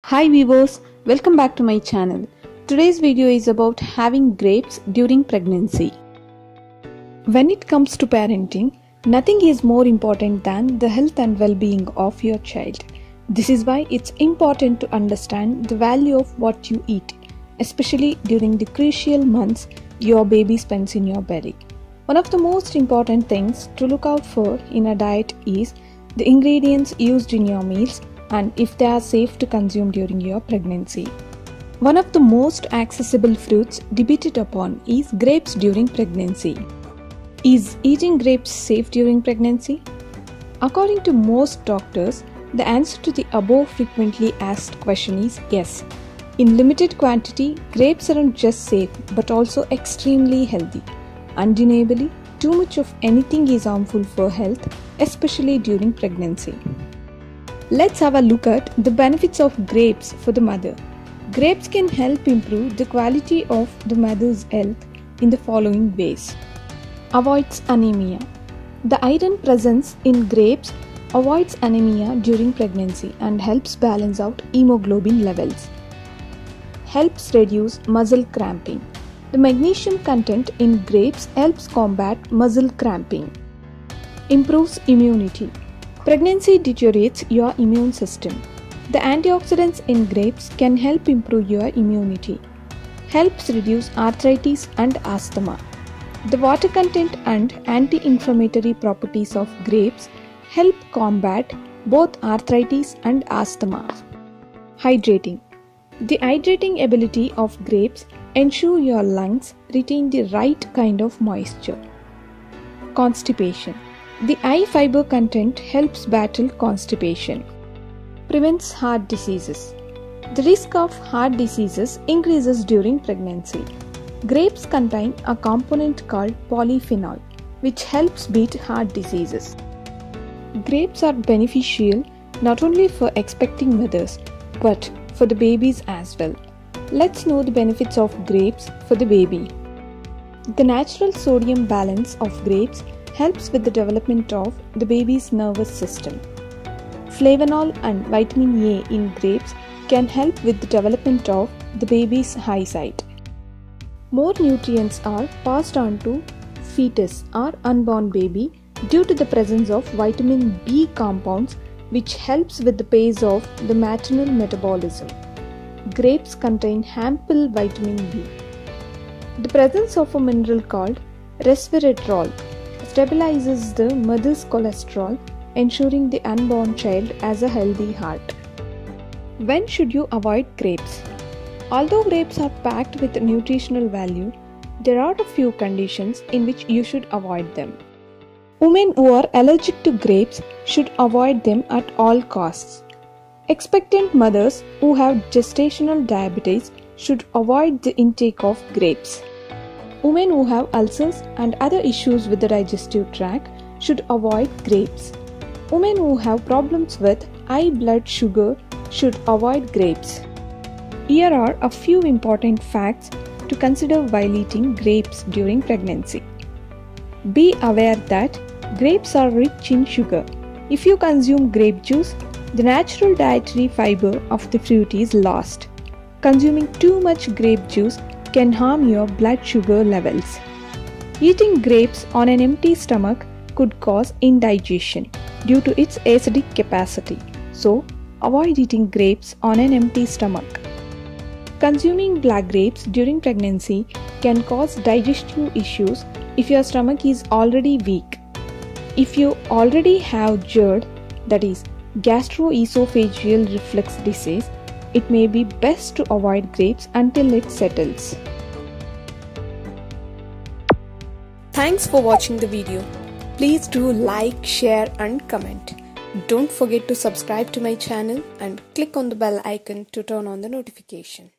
Hi viewers, welcome back to my channel. Today's video is about having grapes during pregnancy. When it comes to parenting, nothing is more important than the health and well-being of your child. This is why it's important to understand the value of what you eat, especially during the crucial months your baby spends in your belly. One of the most important things to look out for in a diet is the ingredients used in your meals and if they are safe to consume during your pregnancy. One of the most accessible fruits debated upon is grapes during pregnancy. Is eating grapes safe during pregnancy? According to most doctors, the answer to the above frequently asked question is yes. In limited quantity, grapes aren't just safe but also extremely healthy. Undeniably, too much of anything is harmful for health, especially during pregnancy. Let's have a look at the benefits of grapes for the mother. Grapes can help improve the quality of the mother's health in the following ways. Avoids anemia. The iron presence in grapes avoids anemia during pregnancy and helps balance out hemoglobin levels. Helps reduce muscle cramping. The magnesium content in grapes helps combat muscle cramping. Improves immunity. Pregnancy deteriorates your immune system. The antioxidants in grapes can help improve your immunity. Helps reduce arthritis and asthma. The water content and anti-inflammatory properties of grapes help combat both arthritis and asthma. Hydrating. The hydrating ability of grapes ensure your lungs retain the right kind of moisture. Constipation. The high fiber content helps battle constipation. Prevents heart diseases. The risk of heart diseases increases during pregnancy. Grapes contain a component called polyphenol, which helps beat heart diseases. Grapes are beneficial not only for expecting mothers, but for the babies as well. Let's know the benefits of grapes for the baby. The natural sodium balance of grapes helps with the development of the baby's nervous system. Flavonol and vitamin A in grapes can help with the development of the baby's eyesight. More nutrients are passed on to fetus or unborn baby due to the presence of vitamin B compounds, which helps with the pace of the maternal metabolism. Grapes contain ample vitamin B. The presence of a mineral called resveratrol stabilizes the mother's cholesterol, ensuring the unborn child has a healthy heart. When should you avoid grapes? Although grapes are packed with nutritional value, there are a few conditions in which you should avoid them. Women who are allergic to grapes should avoid them at all costs. Expectant mothers who have gestational diabetes should avoid the intake of grapes. Women who have ulcers and other issues with the digestive tract should avoid grapes. Women who have problems with high blood sugar should avoid grapes. Here are a few important facts to consider while eating grapes during pregnancy. Be aware that grapes are rich in sugar. If you consume grape juice, the natural dietary fiber of the fruit is lost. Consuming too much grape juice can harm your blood sugar levels. Eating grapes on an empty stomach could cause indigestion due to its acidic capacity. So, avoid eating grapes on an empty stomach. Consuming black grapes during pregnancy can cause digestive issues if your stomach is already weak. If you already have GERD, that is gastroesophageal reflux disease, it may be best to avoid grapes until it settles. Thanks for watching the video. Please do like, share and comment. Don't forget to subscribe to my channel and click on the bell icon to turn on the notification.